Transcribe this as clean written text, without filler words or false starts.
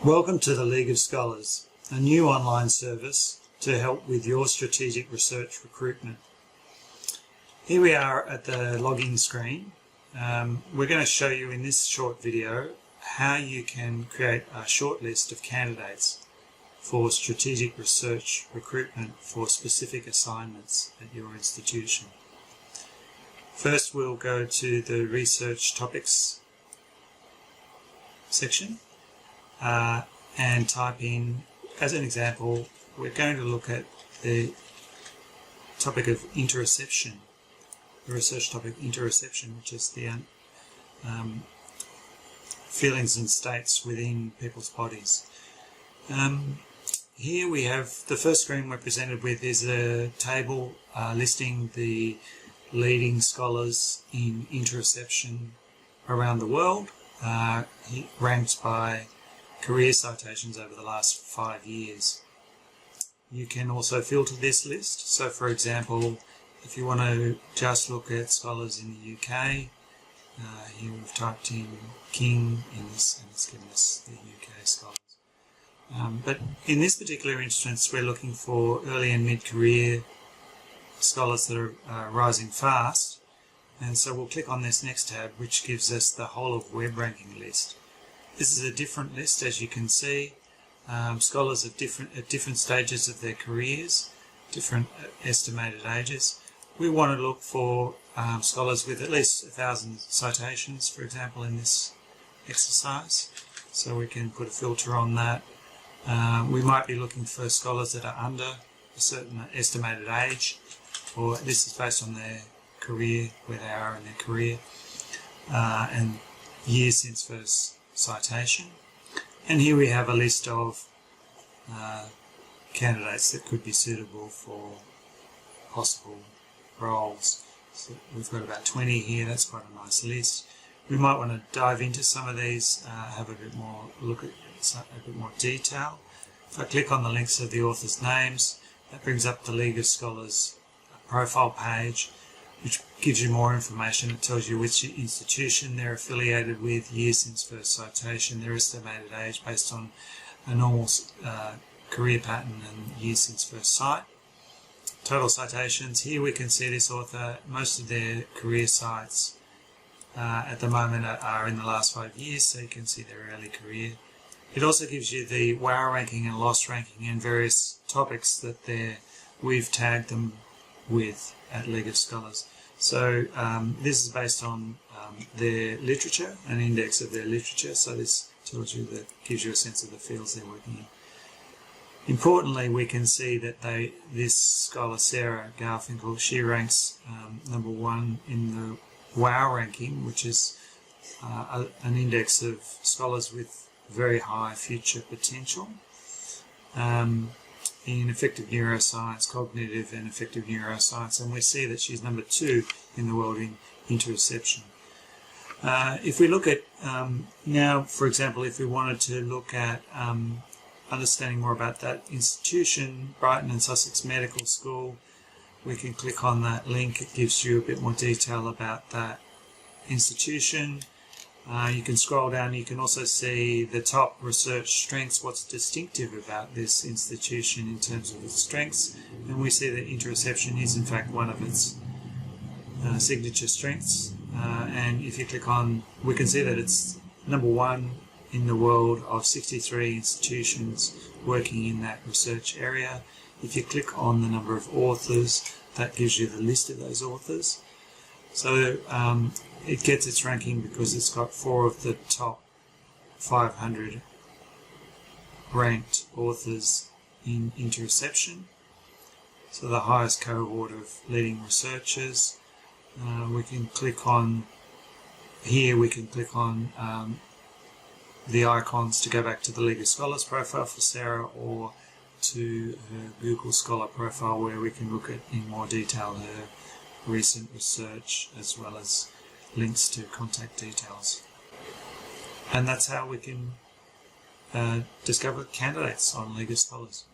Welcome to the League of Scholars, a new online service to help with your strategic research recruitment. Here we are at the login screen. We're going to show you in this short video how you can create a short list of candidates for strategic research recruitment for specific assignments at your institution. First, we'll go to the research topics section and type in, as an example, we're going to look at the topic of interoception, the research topic interoception, which is the feelings and states within people's bodies. Here we have the first screen we're presented with is a table listing the leading scholars in interoception around the world, ranked by career citations over the last 5 years. You can also filter this list. So for example, if you want to just look at scholars in the UK, here we've typed in King in this and it's given us the UK scholars. But in this particular instance, we're looking for early and mid-career scholars that are rising fast, and so we'll click on this next tab, which gives us the whole of web ranking list. This is a different list, as you can see. Scholars at different stages of their careers, different estimated ages. We want to look for scholars with at least 1,000 citations, for example, in this exercise. So we can put a filter on that. We might be looking for scholars that are under a certain estimated age, or this is based on their career, where they are in their career, and years since first citation. And here we have a list of candidates that could be suitable for possible roles. So we've got about 20 here. That's quite a nice list. We might want to dive into some of these, have a bit more look at a bit more detail. If I click on the links of the authors' names, that brings up the League of Scholars profile page, which gives you more information. It tells you which institution they're affiliated with, years since first citation, their estimated age based on a normal career pattern, and years since first cite. Total citations. Here we can see this author, most of their career cites at the moment are in the last 5 years, so you can see their early career. It also gives you the WOW ranking and LOSS ranking and various topics that we've tagged them with at League of Scholars. So this is based on their literature, an index of their literature, so this tells you, that gives you a sense of the fields they're working in. Importantly, we can see that this scholar, Sarah Garfinkel, she ranks number 1 in the WOW ranking, which is an index of scholars with very high future potential in effective neuroscience, cognitive and effective neuroscience, and we see that she's number 2 in the world in interoception. If we look at now, for example, if we wanted to look at understanding more about that institution, Brighton and Sussex Medical School, we can click on that link. It gives you a bit more detail about that institution. You can scroll down, you can also see the top research strengths, what's distinctive about this institution in terms of its strengths, and we see that interoception is in fact one of its signature strengths, and if you click on, we can see that it's number 1 in the world of 63 institutions working in that research area. If you click on the number of authors, that gives you the list of those authors. So it gets its ranking because it's got 4 of the top 500 ranked authors in interoception. So the highest cohort of leading researchers. We can click on here, we can click on the icons to go back to the League of Scholars profile for Sarah, or to her Google Scholar profile, where we can look at in more detail her recent research as well as links to contact details. And that's how we can discover candidates on League of Scholars.